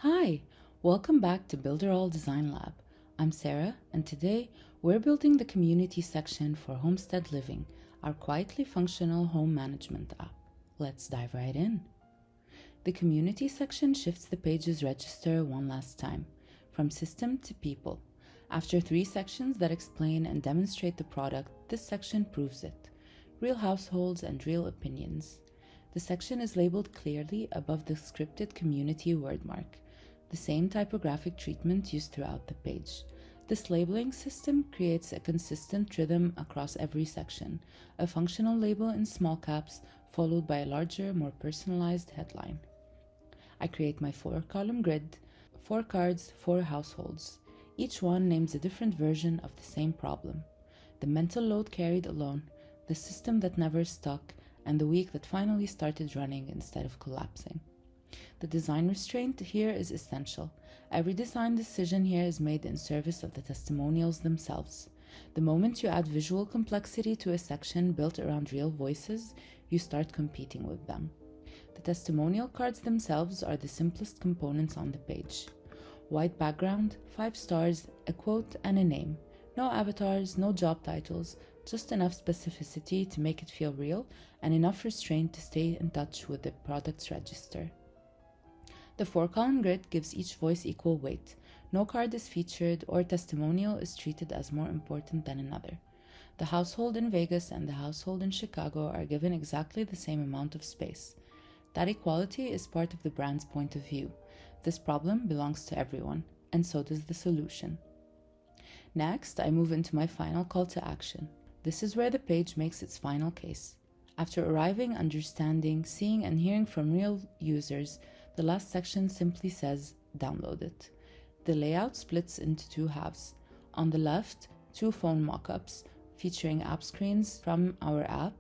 Hi, welcome back to Builderall Design Lab. I'm Sarah, and today we're building the community section for Homestead Living, our quietly functional home management app. Let's dive right in. The community section shifts the page's register one last time, from system to people. After 3 sections that explain and demonstrate the product, this section proves it. Real households and real opinions. The section is labeled clearly above the scripted community wordmark, the same typographic treatment used throughout the page. This labeling system creates a consistent rhythm across every section, a functional label in small caps, followed by a larger, more personalized headline. I create my 4-column grid, 4 cards, 4 households. Each one names a different version of the same problem. The mental load carried alone, the system that never stuck, and the week that finally started running instead of collapsing. The design restraint here is essential. Every design decision here is made in service of the testimonials themselves. The moment you add visual complexity to a section built around real voices, you start competing with them. The testimonial cards themselves are the simplest components on the page. White background, 5 stars, a quote, and a name. No avatars, no job titles, just enough specificity to make it feel real and enough restraint to stay in touch with the product's register. The 4-column grid gives each voice equal weight. No card is featured or testimonial is treated as more important than another. The household in Vegas and the household in Chicago are given exactly the same amount of space. That equality is part of the brand's point of view. This problem belongs to everyone, and so does the solution. Next, I move into my final call to action. This is where the page makes its final case. After arriving, understanding, seeing, and hearing from real users, the last section simply says, download it. The layout splits into 2 halves. On the left, 2 phone mockups featuring app screens from our app.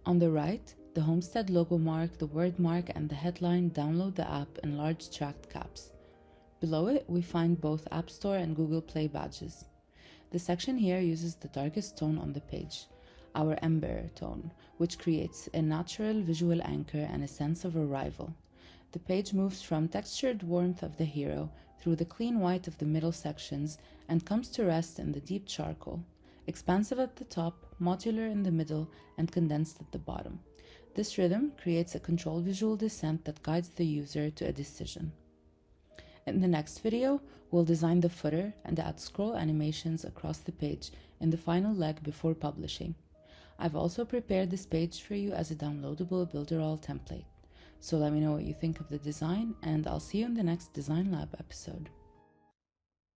On the right, the Homestead logo mark, the word mark, and the headline download the app in large tracked caps. Below it, we find both App Store and Google Play badges. The section here uses the darkest tone on the page, our ember tone, which creates a natural visual anchor and a sense of arrival. The page moves from textured warmth of the hero through the clean white of the middle sections and comes to rest in the deep charcoal, expansive at the top, modular in the middle, and condensed at the bottom. This rhythm creates a controlled visual descent that guides the user to a decision. In the next video, we'll design the footer and add scroll animations across the page in the final leg before publishing. I've also prepared this page for you as a downloadable Builderall template. So let me know what you think of the design, and I'll see you in the next Design Lab episode.